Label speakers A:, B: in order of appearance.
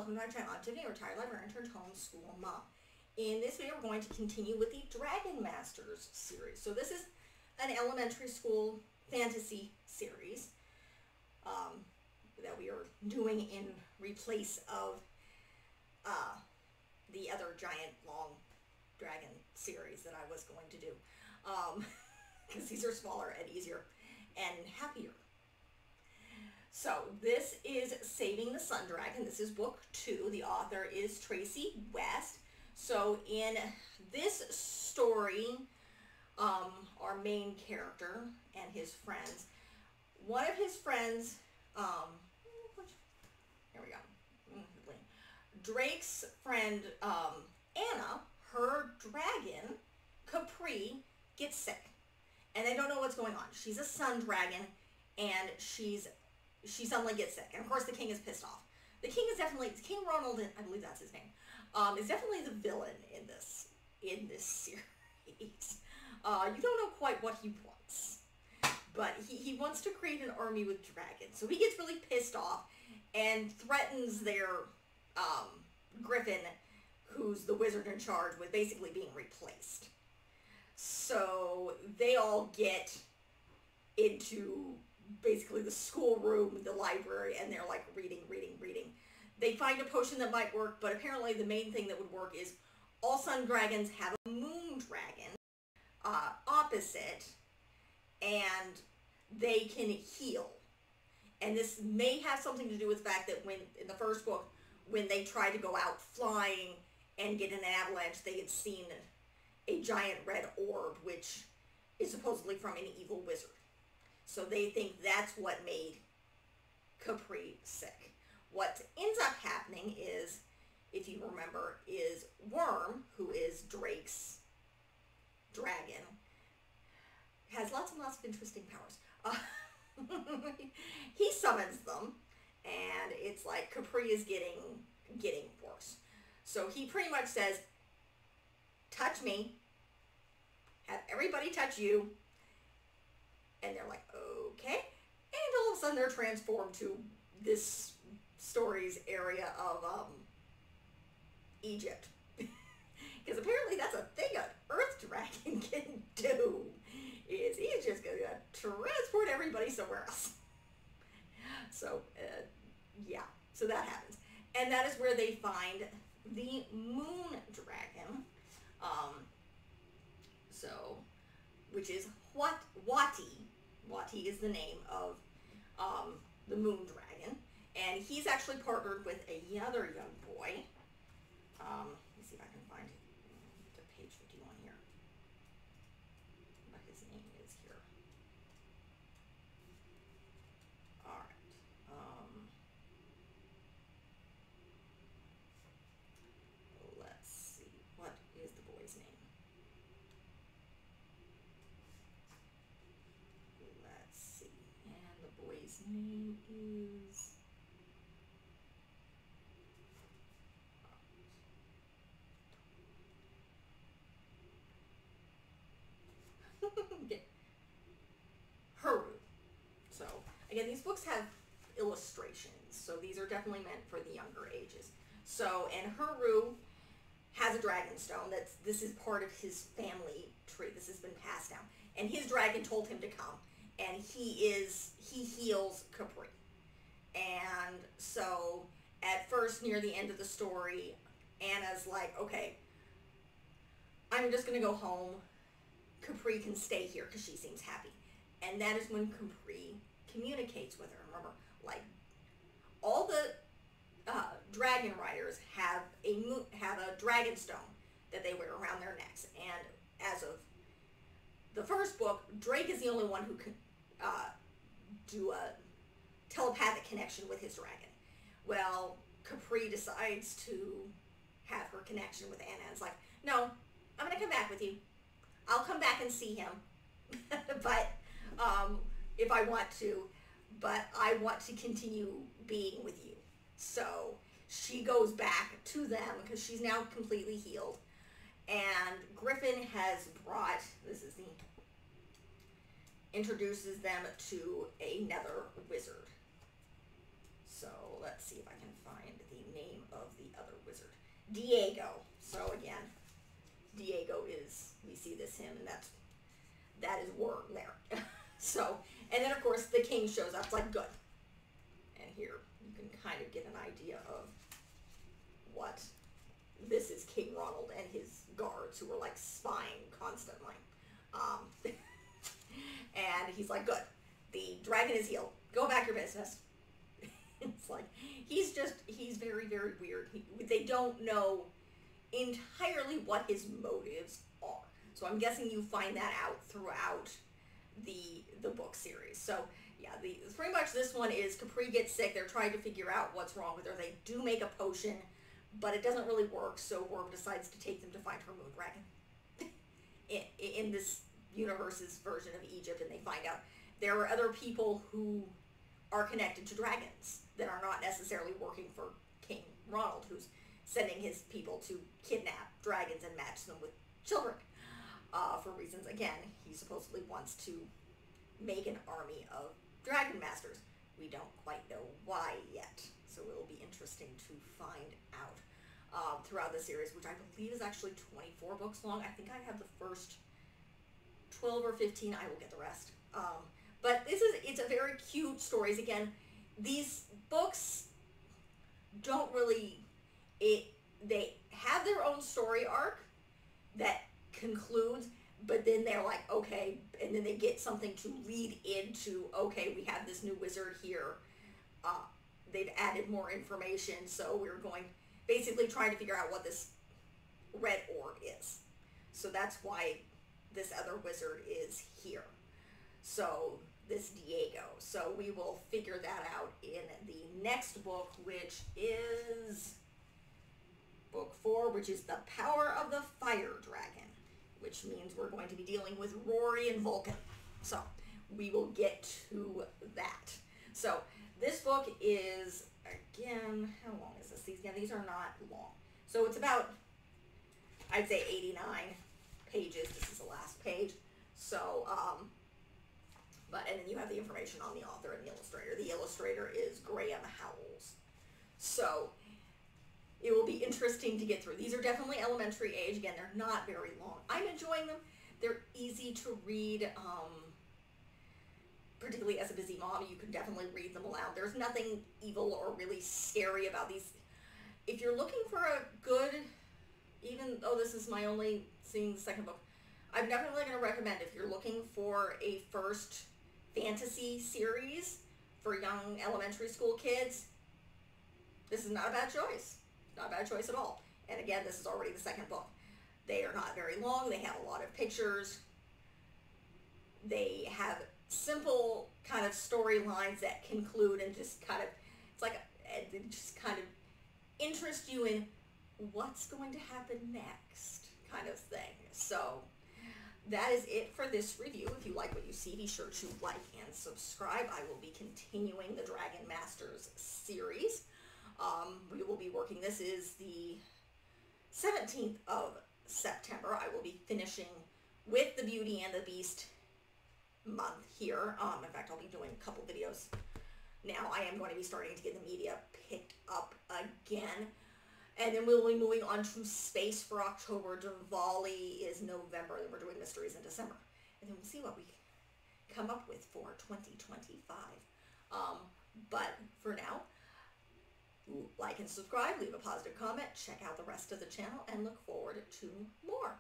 A: welcome to my channel. I'm Tiffany, a retired librarian turned homeschool mom. In this video, we're going to continue with the Dragon Masters series. So this is an elementary school fantasy series that we are doing in replace of the other giant long dragon series that I was going to do. Because these are smaller and easier and happier. So this is Saving the Sun Dragon. This is book 2. The author is Tracy West. So in this story, our main character and his friends, one of his friends, here we go, Drake's friend, Anna, her dragon, Capri, gets sick. And they don't know what's going on. She's a sun dragon, and she suddenly gets sick. And of course the king is pissed off. The king is definitely, King Ronald, I believe that's his name, is definitely the villain in this series. You don't know quite what he wants, but he wants to create an army with dragons. So he gets really pissed off and threatens their Griffin, who's the wizard in charge, with basically being replaced. So they all get into basically the schoolroom, the library, and they're like reading. They find a potion that might work, but apparently the main thing that would work is all sun dragons have a moon dragon opposite, and they can heal. And this may have something to do with the fact that when, in the first book, when they tried to go out flying and get in an avalanche, they had seen a giant red orb, which is supposedly from an evil wizard. So they think that's what made Capri sick. What ends up happening is, if you remember, is Worm, who is Drake's dragon, has lots and lots of interesting powers. He summons them, and it's like Capri is getting worse. So he pretty much says, touch me, have everybody touch you, and they're like, okay. And all of a sudden they're transformed to this story's area of Egypt. Because apparently that's a thing an earth dragon can do, is he's just going to transport everybody somewhere else. So, yeah, so that happens. And that is where they find the moon dragon, which is Wati. Wati is the name of the moon dragon, and he's actually partnered with another young boy. Let me see if I can find the page 51 here. What his name is here. All right. Let's see. What is the boy's name? Let's see. And the boy's name is... Haru. So, again, these books have illustrations, so these are definitely meant for the younger ages. So, and Haru has a dragon stone. This is part of his family tree. This has been passed down. And his dragon told him to come, and he heals Capri. And so, at first, near the end of the story, Anna's like, okay, I'm just going to go home. Capri can stay here because she seems happy. And that is when Capri communicates with her. Remember, like, all the dragon riders have a dragon stone that they wear around their necks. And as of the first book, Drake is the only one who can do a telepathic connection with his dragon. Well, Capri decides to have her connection with Anna. And it's like, no, I'm going to come back with you. I'll come back and see him, but if I want to, but I want to continue being with you. So she goes back to them because she's now completely healed. And Griffin has brought, introduces them to a nether wizard. So let's see if I can find the name of the other wizard. Diego. So again, Diego is, we see this him, and that is Worm there. So, and then of course the king shows up. It's like, good. And here you can kind of get an idea of what this is. King Ronald and his guards who are like spying constantly. And he's like, good. The dragon is healed. Go back your business. It's like, he's very, very weird. They don't know entirely what his motives are. So I'm guessing you find that out throughout the book series. So yeah, pretty much this one is Capri gets sick. They're trying to figure out what's wrong with her. They do make a potion, but it doesn't really work. So Worm decides to take them to find her moon dragon in this universe's version of Egypt, and they find out there are other people who are connected to dragons that are not necessarily working for King Ronald, who's sending his people to kidnap dragons and match them with children. For reasons, again, he supposedly wants to make an army of dragon masters. We don't quite know why yet, so it'll be interesting to find out throughout the series, which I believe is actually 24 books long. I think I have the first 12 or 15. I will get the rest. But it's a very cute stories. Again, these books don't really, they have their own story arc that concludes, but then they're like, okay, and then they get something to lead into, okay, we have this new wizard here. They've added more information, so we're going, basically trying to figure out what this red orb is. So that's why this other wizard is here. So this Diego. So we will figure that out in the next book, which is book 4, which is The Power of the Fire Dragon, which means we're going to be dealing with Rory and Vulcan. So we will get to that. So this book is, again, how long is this? These are not long. So it's about, I'd say 89 pages. This is the last page. So, and then you have the information on the author and the illustrator. The illustrator is Graham Howells. So it will be interesting to get through. These are definitely elementary age. Again, they're not very long. I'm enjoying them. They're easy to read. Particularly as a busy mom, you can definitely read them aloud. There's nothing evil or really scary about these. If you're looking for a good, even though this is my only seeing the second book, I'm definitely going to recommend, if you're looking for a first fantasy series for young elementary school kids, this is not a bad choice. Not a bad choice at all. And again, this is already the second book. They are not very long. They have a lot of pictures. They have simple kind of storylines that conclude and just kind of, it's like, it just kind of interest you in what's going to happen next kind of thing. So that is it for this review. If you like what you see, be sure to like and subscribe. I will be continuing the Dragon Masters series. We will be working, this is the 17th of September. I will be finishing with the Beauty and the Beast month here. In fact, I'll be doing a couple videos. Now I am going to be starting to get the media picked up again. And then we'll be moving on to Space for October. Diwali is November. Then we're doing Mysteries in December. And then we'll see what we come up with for 2025. But for now, like and subscribe, leave a positive comment, check out the rest of the channel, and look forward to more.